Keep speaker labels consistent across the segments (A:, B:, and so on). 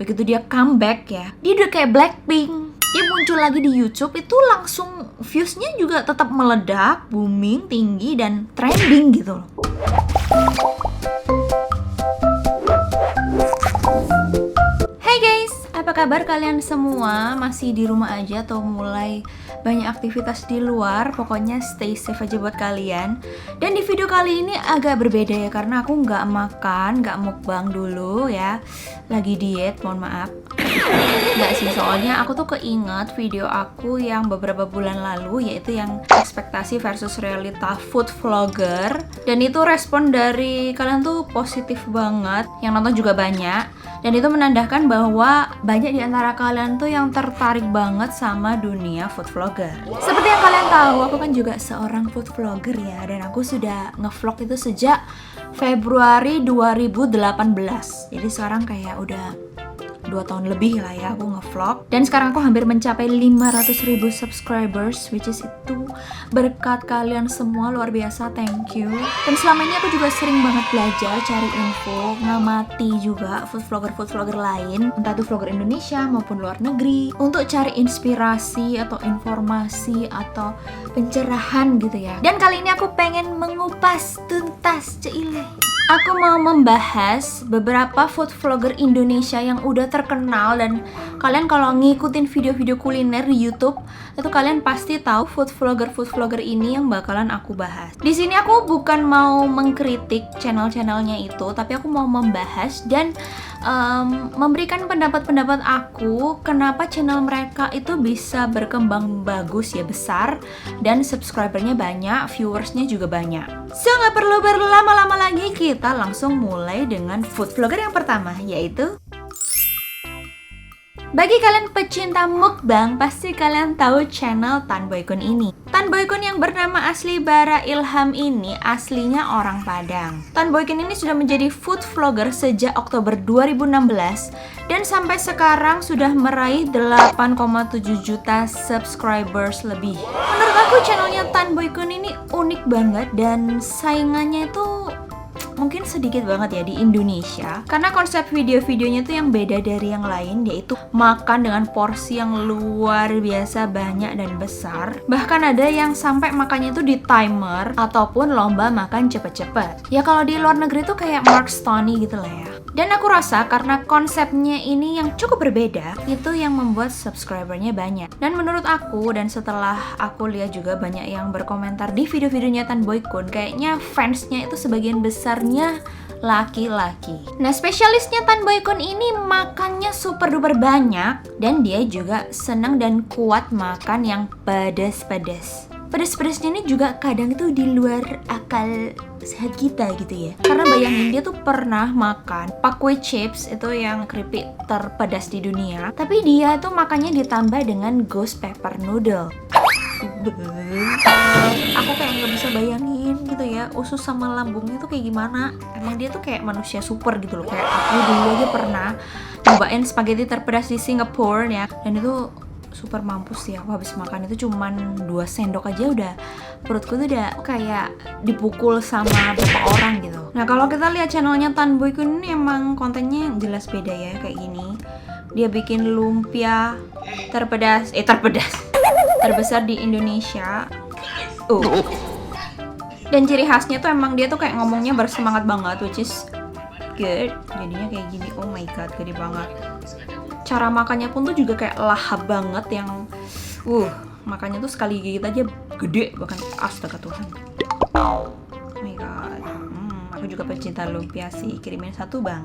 A: begitu dia comeback ya, dia udah kayak Blackpink. Dia muncul lagi di YouTube itu langsung views-nya juga tetap meledak, booming, tinggi, dan trending gitu loh. Hai guys, apa kabar kalian semua? Masih di rumah aja atau mulai banyak aktivitas di luar? Pokoknya stay safe aja buat kalian. Dan di video kali ini agak berbeda ya, karena aku nggak makan, nggak mukbang dulu ya. Lagi diet, mohon maaf. Nggak sih, soalnya aku tuh keinget video aku yang beberapa bulan lalu, yaitu yang ekspektasi versus realita food vlogger. Dan itu respon dari kalian tuh positif banget, yang nonton juga banyak. Dan itu menandakan bahwa banyak di antara kalian tuh yang tertarik banget sama dunia food vlogger. Seperti yang kalian tahu, aku kan juga seorang food vlogger ya. Dan aku sudah ngevlog itu sejak Februari 2018. Jadi sekarang kayak udah 2 tahun lebih lah ya aku ngevlog. Dan sekarang aku hampir mencapai 500.000 subscribers, which is itu berkat kalian semua, luar biasa, thank you. Dan selama ini aku juga sering banget belajar, cari info, ngamati juga food vlogger lain, entah itu vlogger Indonesia maupun luar negeri, untuk cari inspirasi atau informasi atau pencerahan gitu ya. Dan kali ini aku pengen mengupas tuntas ceile. Aku mau membahas beberapa food vlogger Indonesia yang udah terkenal, dan kalian kalau ngikutin video-video kuliner di YouTube itu kalian pasti tahu food vlogger ini yang bakalan aku bahas. Di sini aku bukan mau mengkritik channel-channelnya itu, tapi aku mau membahas dan memberikan pendapat-pendapat aku kenapa channel mereka itu bisa berkembang bagus ya, besar, dan subscribernya banyak, viewersnya juga banyak. So nggak perlu berlama-lama lagi, kita langsung mulai dengan food vlogger yang pertama, yaitu bagi kalian pecinta mukbang, pasti kalian tahu channel Tan Boy Kun ini. Tan Boy Kun yang bernama asli Bara Ilham ini aslinya orang Padang. Tan Boy Kun ini sudah menjadi food vlogger sejak Oktober 2016 dan sampai sekarang sudah meraih 8,7 juta subscribers lebih. Menurut aku channelnya Tan Boy Kun ini unik banget, dan saingannya itu mungkin sedikit banget ya di Indonesia, karena konsep video-videonya tuh yang beda dari yang lain, yaitu makan dengan porsi yang luar biasa banyak dan besar. Bahkan ada yang sampai makannya itu di timer ataupun lomba makan cepet-cepet. Ya kalau di luar negeri tuh kayak Mark Stoney gitu lah ya. Dan aku rasa karena konsepnya ini yang cukup berbeda, itu yang membuat subscribernya banyak. Dan menurut aku, dan setelah aku lihat juga banyak yang berkomentar di video-videonya Tan Boy Kun, kayaknya fansnya itu sebagian besarnya laki-laki. Nah, spesialisnya Tan Boy Kun ini makannya super duper banyak, dan dia juga senang dan kuat makan yang pedas-pedas. Pedas-pedasnya ini juga kadang itu di luar akal sehat kita gitu ya. Karena bayangin, dia tuh pernah makan pakwe chips, itu yang keripik terpedas di dunia, tapi dia tuh makannya ditambah dengan ghost pepper noodle. Aku kayak nggak bisa bayangin gitu ya, usus sama lambungnya tuh kayak gimana. Emang dia tuh kayak manusia super gitu loh. Kayak aku dulu aja pernah nyobain spaghetti terpedas di Singapura ya, dan itu super mampus sih. Aku habis makan itu cuman 2 sendok aja udah perutku tuh udah kayak dipukul sama beberapa orang gitu. Nah, kalau kita lihat channelnya Tan Boy Kun ini emang kontennya jelas beda ya, kayak gini. Dia bikin lumpia terpedas terbesar di Indonesia. Dan ciri khasnya tuh emang dia tuh kayak ngomongnya bersemangat banget, which is good. Jadinya kayak gini, oh my god, gede banget. Cara makannya pun tuh juga kayak lahap banget, yang makannya tuh sekali gigit aja gede, bahkan astaga Tuhan. Oh my god. Aku juga pecinta lumpia sih, kirimin 1 bang.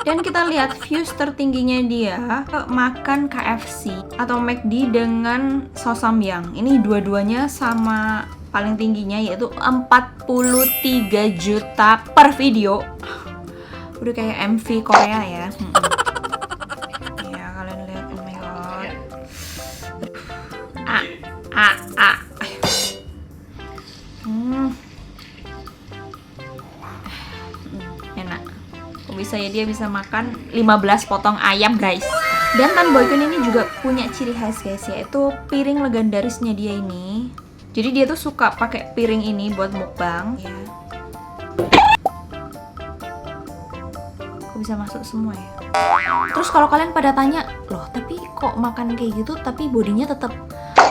A: Dan kita lihat views tertingginya dia makan KFC atau McD dengan saus samyang. Ini dua-duanya sama paling tingginya, yaitu 43 juta per video. Udah kayak MV Korea ya. Enak. Kok bisa ya dia bisa makan 15 potong ayam, guys. Dan Tan Boy Kun ini juga punya ciri khas, guys, yaitu piring legendarisnya dia ini. Jadi dia tuh suka pakai piring ini buat mukbang ya. Kok bisa masuk semua ya? Terus kalau kalian pada tanya, loh tapi kok makan kayak gitu tapi bodinya tetap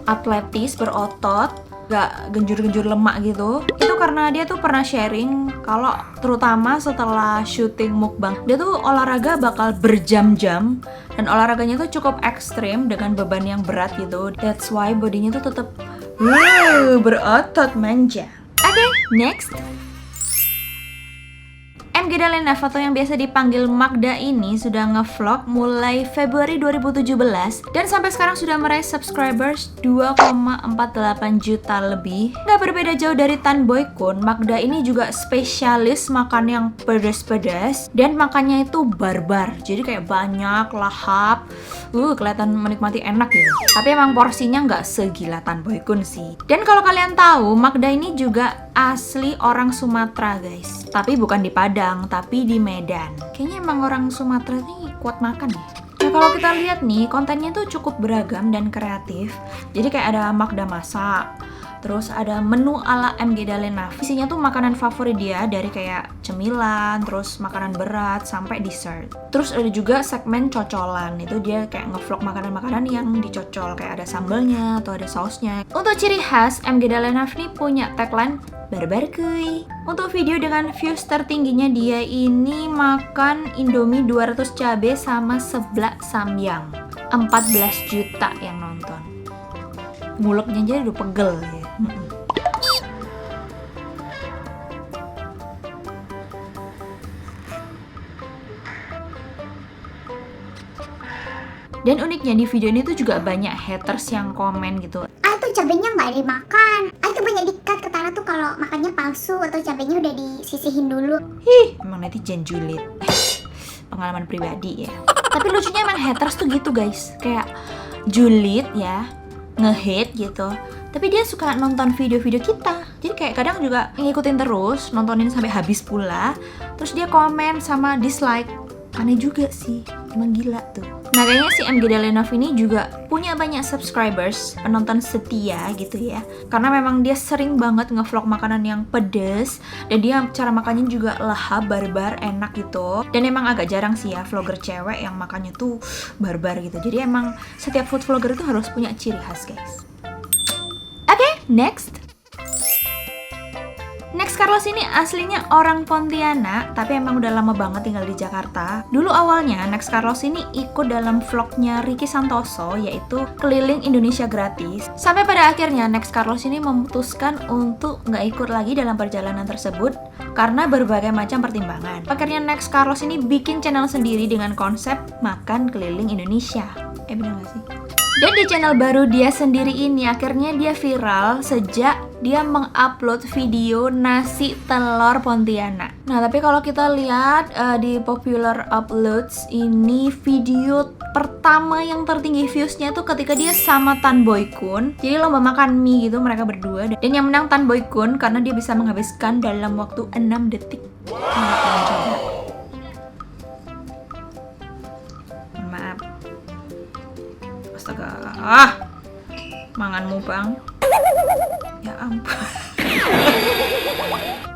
A: atletis, berotot, gak genjur-genjur lemak gitu, itu karena dia tuh pernah sharing kalau terutama setelah syuting mukbang, dia tuh olahraga bakal berjam-jam dan olahraganya tuh cukup ekstrim dengan beban yang berat gitu. That's why bodinya tuh tetap berotot manja. Oke, next. MG Dalena atau yang biasa dipanggil Magda ini sudah ngevlog mulai Februari 2017 dan sampai sekarang sudah meraih subscribers 2,48 juta lebih. Gak berbeda jauh dari Tan Boy Kun, Magda ini juga spesialis makan yang pedas-pedas dan makannya itu barbar. Jadi kayak banyak, lahap, kelihatan menikmati enak gitu. Tapi emang porsinya nggak segila Tan Boy Kun sih. Dan kalau kalian tahu, Magda ini juga asli orang Sumatera guys. Tapi bukan di Padang, tapi di Medan. Kayaknya emang orang Sumatera ini kuat makan ya. Nah kalau kita lihat nih, kontennya tuh cukup beragam dan kreatif. Jadi kayak ada Magda masak, terus ada menu ala MG Dalena. Isinya tuh makanan favorit dia dari kayak cemilan, terus makanan berat, sampai dessert. Terus ada juga segmen cocolan. Itu dia kayak ngevlog makanan-makanan yang dicocol. Kayak ada sambelnya atau ada sausnya. Untuk ciri khas, MG Dalena ini punya tagline barbar kuy. Untuk video dengan views tertingginya dia ini makan Indomie 200 cabe sama seblak samyang. 14 juta yang nonton. Mulutnya aja udah pegel ya. Dan uniknya di video ini tuh juga banyak haters yang komen gitu.
B: Tuh cabenya nggak dimakan. Tuh banyak dikat ke Tara tuh kalau makannya palsu atau cabenya udah disisihin dulu.
A: Emang netizen julid. Pengalaman pribadi ya. Tapi lucunya emang haters tuh gitu guys. Kayak julid ya, nge-hate gitu. Tapi dia suka nonton video-video kita. Jadi kayak kadang juga ngikutin terus, nontonin sampai habis pula. Terus dia komen sama dislike. Aneh juga sih, emang gila tuh. Nah kayaknya si MG Dalena ini juga punya banyak subscribers, penonton setia gitu ya. Karena memang dia sering banget ngevlog makanan yang pedes. Dan dia cara makannya juga lahap, barbar, enak gitu. Dan emang agak jarang sih ya vlogger cewek yang makannya tuh barbar gitu. Jadi emang setiap food vlogger itu harus punya ciri khas guys. Oke, next. Next Carlos ini aslinya orang Pontianak, tapi emang udah lama banget tinggal di Jakarta. Dulu awalnya Next Carlos ini ikut dalam vlognya Ricky Santoso, yaitu keliling Indonesia gratis. Sampai pada akhirnya Next Carlos ini memutuskan untuk nggak ikut lagi dalam perjalanan tersebut karena berbagai macam pertimbangan. Akhirnya Next Carlos ini bikin channel sendiri dengan konsep makan keliling Indonesia. Bener gak sih? Dan di channel baru dia sendiri ini akhirnya dia viral sejak dia mengupload video nasi telur Pontianak. Nah tapi kalau kita lihat di popular uploads ini video pertama yang tertinggi viewsnya tuh ketika dia sama Tan Boy Kun. Jadi lomba makan mie gitu mereka berdua. Dan yang menang Tan Boy Kun karena dia bisa menghabiskan dalam waktu 6 detik. Maaf. Astaga, manganmu bang. Ya ampun.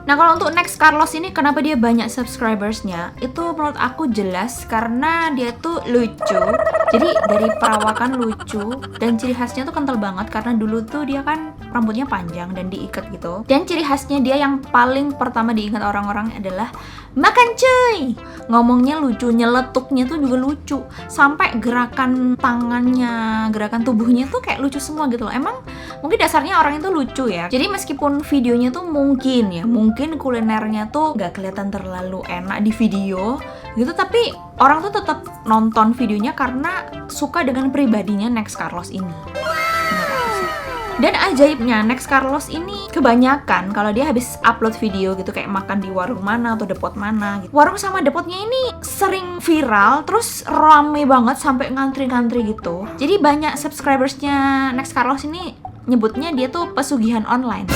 A: Nah kalau untuk Next Carlos ini kenapa dia banyak subscribersnya? Itu menurut aku jelas karena dia tuh lucu. Jadi dari perawakan lucu dan ciri khasnya tuh kental banget karena dulu tuh dia kan rambutnya panjang dan diikat gitu. Dan ciri khasnya dia yang paling pertama diingat orang-orang adalah makan cuy. Ngomongnya lucu, nyeletuknya tuh juga lucu. Sampai gerakan tangannya, gerakan tubuhnya tuh kayak lucu semua gitu loh. Emang mungkin dasarnya orang itu lucu ya. Jadi meskipun videonya tuh mungkin kulinernya tuh gak kelihatan terlalu enak di video gitu, tapi orang tuh tetap nonton videonya karena suka dengan pribadinya Next Carlos ini. Dan ajaibnya Next Carlos ini kebanyakan kalau dia habis upload video gitu kayak makan di warung mana atau depot mana gitu. Warung sama depotnya ini sering viral terus rame banget sampai ngantri-ngantri gitu. Jadi banyak subscribersnya Next Carlos ini nyebutnya dia tuh pesugihan online.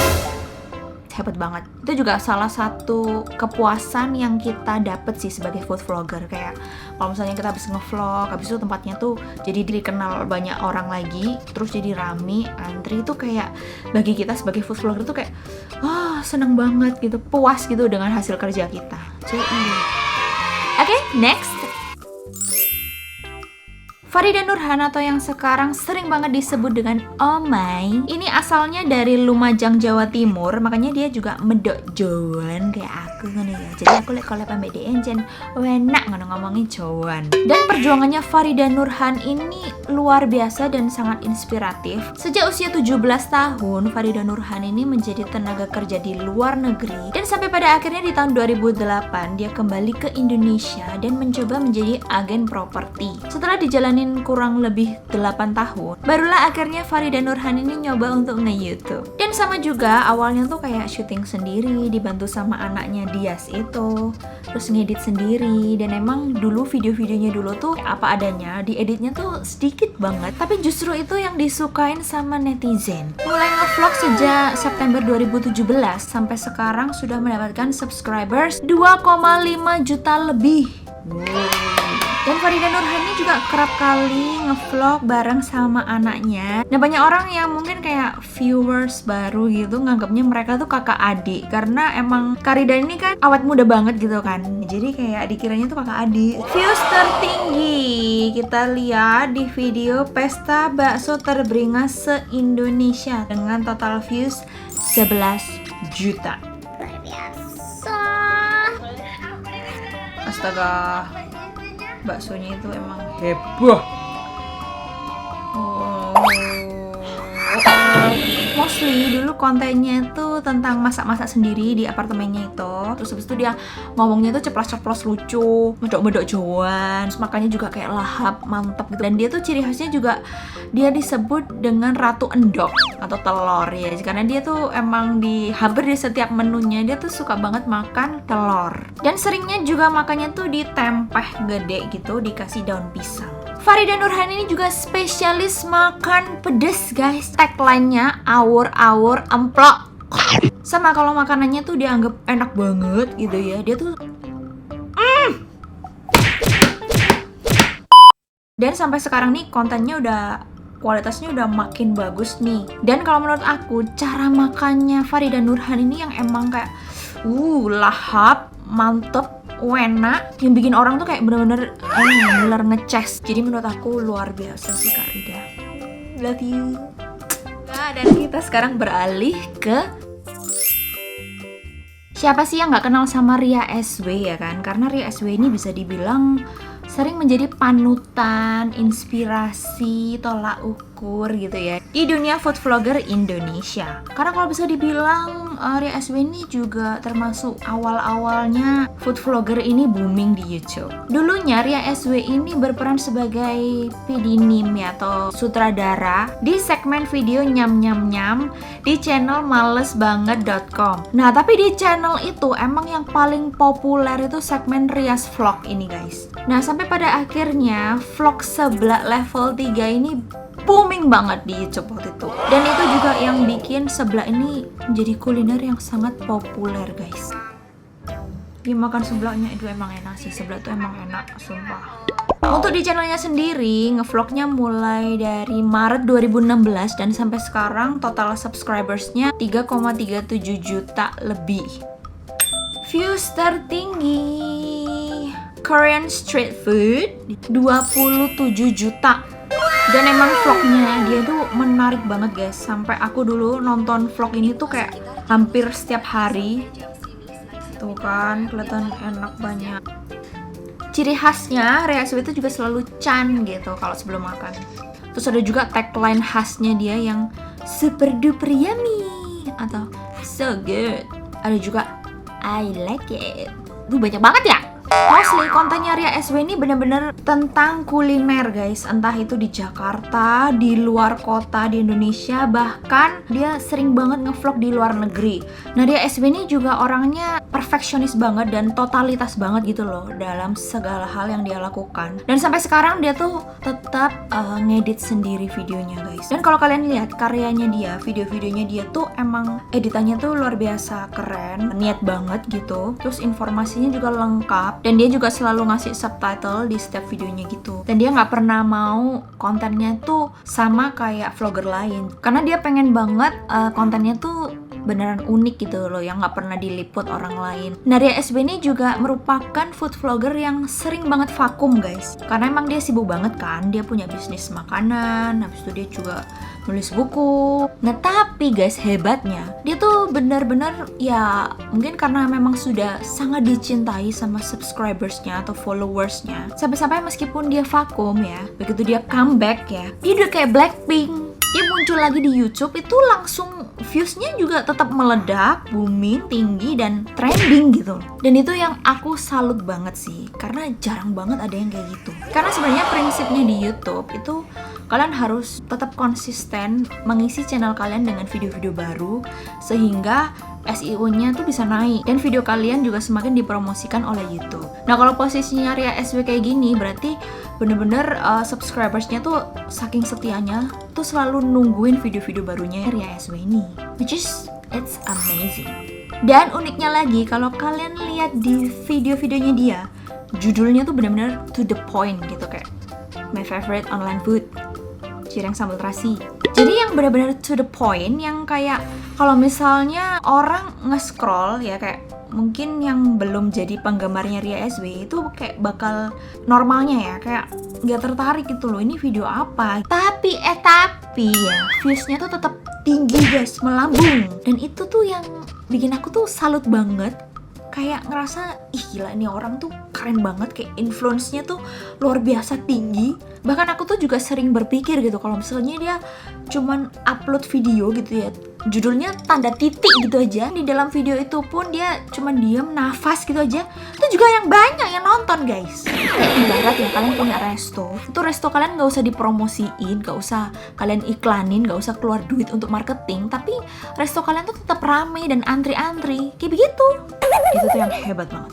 A: Hebat banget. Itu juga salah satu kepuasan yang kita dapet sih sebagai food vlogger. Kayak kalau misalnya kita habis ngevlog, habis itu tempatnya tuh jadi dikenal banyak orang lagi, terus jadi rame, antri, itu kayak bagi kita sebagai food vlogger tuh kayak seneng banget gitu, puas gitu dengan hasil kerja kita. Oke, next. Farida Nurhan atau yang sekarang sering banget disebut dengan Omai, ini asalnya dari Lumajang, Jawa Timur, makanya dia juga medok Jawan kayak aku ngono ya. Jadi aku kalau pambek dia jen enak ngono ngomongin Jawan. Dan perjuangannya Farida Nurhan ini luar biasa dan sangat inspiratif. Sejak usia 17 tahun, Farida Nurhan ini menjadi tenaga kerja di luar negeri dan sampai pada akhirnya di tahun 2008 dia kembali ke Indonesia dan mencoba menjadi agen properti. Setelah dijalani kurang lebih 8 tahun, barulah akhirnya Farida Nurhan ini nyoba untuk nge-YouTube. Dan sama juga awalnya tuh kayak syuting sendiri, dibantu sama anaknya Dias itu, terus ngedit sendiri. Dan emang dulu video-videonya dulu tuh apa adanya, dieditnya tuh sedikit banget, tapi justru itu yang disukain sama netizen. Mulai nge-vlog sejak September 2017 sampai sekarang sudah mendapatkan subscribers 2,5 juta lebih. Dan Farida Nurhan ini juga kerap kali nge-vlog bareng sama anaknya. Nah, banyak orang yang mungkin kayak viewers baru gitu nganggapnya mereka tuh kakak adik, karena emang Farida ini kan awet muda banget gitu kan. Jadi kayak dikiranya tuh kakak adik. Views tertinggi kita lihat di video Pesta Bakso Terberingas se-Indonesia dengan total views 11 juta.
B: Luar biasa.
A: Astaga, baksonya itu emang heboh. Mostly dulu kontennya itu tentang masak-masak sendiri di apartemennya itu. Terus habis itu dia ngomongnya tuh ceplos-ceplos lucu, medok-medok Jawan. Terus makannya juga kayak lahap, mantep gitu. Dan dia tuh ciri khasnya juga dia disebut dengan Ratu Endok atau telur ya. Karena dia tuh emang hampir di setiap menunya dia tuh suka banget makan telur. Dan seringnya juga makannya tuh di tempeh gede gitu, dikasih daun pisang. Farida Nurhan ini juga spesialis makan pedes guys. Tagline-nya awur-awur emplok. Sama kalau makanannya tuh dianggap enak banget gitu ya. Dia tuh Dan sampai sekarang nih kontennya kualitasnya udah makin bagus nih. Dan kalau menurut aku cara makannya Farida Nurhan ini yang emang kayak lahap, mantep, enak, yang bikin orang tuh kayak bener-bener ngiler ngeces. Jadi menurut aku luar biasa sih Kak Rida. Love you. Nah, dan kita sekarang beralih ke siapa sih yang nggak kenal sama Ria SW ya kan? Karena Ria SW ini bisa dibilang sering menjadi panutan, inspirasi, tolak ukur gitu ya di dunia food vlogger Indonesia. Karena kalau bisa dibilang Ria SW ini juga termasuk awal-awalnya food vlogger ini booming di YouTube. Dulunya Ria SW ini berperan sebagai PDNim ya, atau sutradara di segmen video nyam-nyam-nyam di channel malesbanget.com. Nah, tapi di channel itu emang yang paling populer itu segmen Rias Vlog ini guys. Nah, sampai pada akhirnya vlog seblak level 3 ini booming banget di YouTube waktu itu. Dan itu juga yang bikin seblak ini menjadi kuliner yang sangat populer guys. Dia makan seblaknya itu emang enak sih, seblak itu emang enak, sumpah. Untuk di channelnya sendiri, ngevlognya mulai dari Maret 2016 dan sampai sekarang total subscribersnya 3,37 juta lebih. Views tertinggi Korean street food 27 juta. Dan emang vlognya dia tuh menarik banget guys. Sampai aku dulu nonton vlog ini tuh kayak hampir setiap hari. Tuh kan, kelihatan enak banyak. Ciri khasnya Ria SW itu juga selalu chan gitu kalau sebelum makan. Terus ada juga tagline khasnya dia yang super duper yummy atau so good. Ada juga I like it. Banyak banget ya. Mostly kontennya Ria SW ini bener-bener tentang kuliner guys. Entah itu di Jakarta, di luar kota, di Indonesia, bahkan dia sering banget ngevlog di luar negeri. Nah, Ria SW ini juga orangnya perfeksionis banget dan totalitas banget gitu loh dalam segala hal yang dia lakukan. Dan sampai sekarang dia tuh tetap ngedit sendiri videonya guys. Dan kalau kalian lihat karyanya dia, video-videonya dia tuh emang editannya tuh luar biasa keren, niat banget gitu. Terus informasinya juga lengkap. Dan dia juga selalu ngasih subtitle di setiap videonya gitu. Dan dia nggak pernah mau kontennya tuh sama kayak vlogger lain. Karena dia pengen banget kontennya tuh beneran unik gitu loh, yang nggak pernah diliput orang lain. Nah, Ria SW ini juga merupakan food vlogger yang sering banget vakum guys, karena emang dia sibuk banget kan, dia punya bisnis makanan, habis itu dia juga nulis buku. Nah tapi guys, hebatnya dia tuh bener-bener ya, mungkin karena memang sudah sangat dicintai sama subscribersnya atau followersnya, sampai-sampai meskipun dia vakum ya, begitu dia comeback ya, dia udah kayak Blackpink. Dia muncul lagi di YouTube itu langsung viewsnya juga tetap meledak, booming, tinggi, dan trending gitu. Dan itu yang aku salut banget sih, karena jarang banget ada yang kayak gitu. Karena sebenarnya prinsipnya di YouTube itu kalian harus tetap konsisten mengisi channel kalian dengan video-video baru, sehingga SEO-nya tuh bisa naik dan video kalian juga semakin dipromosikan oleh YouTube. Nah kalau posisinya Ria SW kayak gini, berarti bener-bener subscribersnya tuh saking setianya tuh selalu nungguin video-video barunya Ria SW ini, which is it's amazing. Dan uniknya lagi, kalau kalian lihat di video-videonya dia, judulnya tuh bener-bener to the point gitu, kayak my favorite online food, cireng sambal terasi. Jadi yang benar-benar to the point, yang kayak kalau misalnya orang nge-scroll ya, kayak mungkin yang belum jadi penggemarnya Ria SW itu kayak bakal normalnya ya, kayak nggak tertarik gitu loh, ini video apa. Tapi ya viewsnya tuh tetap tinggi guys, melambung. Dan itu tuh yang bikin aku tuh salut banget, kayak ngerasa ih gila, ini orang tuh keren banget, kayak influence-nya tuh luar biasa tinggi. Bahkan aku tuh juga sering berpikir gitu, kalau misalnya dia cuman upload video gitu ya, judulnya tanda titik gitu aja, di dalam video itu pun dia cuman diem nafas gitu aja, itu juga yang banyak yang nonton guys. Kayak ibarat ya, kalian punya resto, itu resto kalian gak usah dipromosiin, gak usah kalian iklanin, gak usah keluar duit untuk marketing, tapi resto kalian tuh tetap rame dan antri-antri, kayak begitu. Itu tuh yang hebat banget.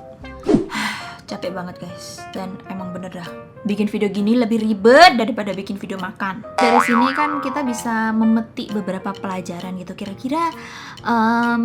A: Capek banget guys, dan emang bener dah, bikin video gini lebih ribet daripada bikin video makan. Dari sini kan kita bisa memetik beberapa pelajaran gitu, kira-kira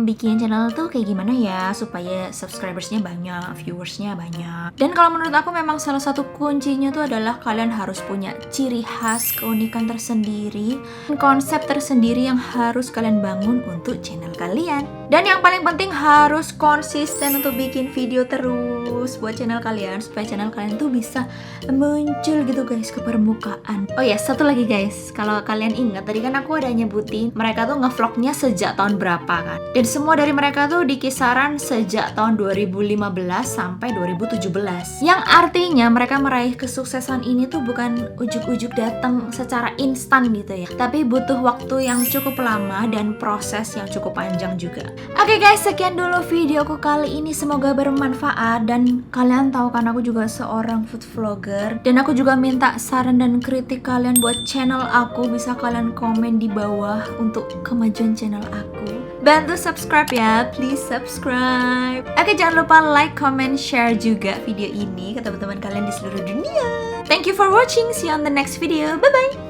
A: bikin channel tuh kayak gimana ya supaya subscribersnya banyak, viewersnya banyak. Dan kalau menurut aku memang salah satu kuncinya tuh adalah kalian harus punya ciri khas, keunikan tersendiri, konsep tersendiri yang harus kalian bangun untuk channel kalian. Dan yang paling penting harus konsisten untuk bikin video terus buat channel kalian, supaya channel kalian tuh bisa muncul gitu guys ke permukaan. Oh ya, satu lagi guys, kalau kalian ingat tadi kan aku ada nyebutin mereka tuh ngevlognya sejak tahun berapa kan, dan semua dari mereka tuh di kisaran sejak tahun 2015 sampai 2017, yang artinya mereka meraih kesuksesan ini tuh bukan ujuk-ujuk datang secara instan gitu ya, tapi butuh waktu yang cukup lama dan proses yang cukup panjang juga. Oke guys, sekian dulu videoku kali ini, semoga bermanfaat. Dan kalian tahu kan aku juga seorang food vlogger, dan aku juga minta saran dan kritik kalian buat channel aku, bisa kalian komen di bawah untuk kemajuan channel aku. Bantu subscribe ya, please subscribe. Oke, jangan lupa like, comment, share juga video ini ke teman-teman kalian di seluruh dunia. Thank you for watching, see you on the next video, bye bye.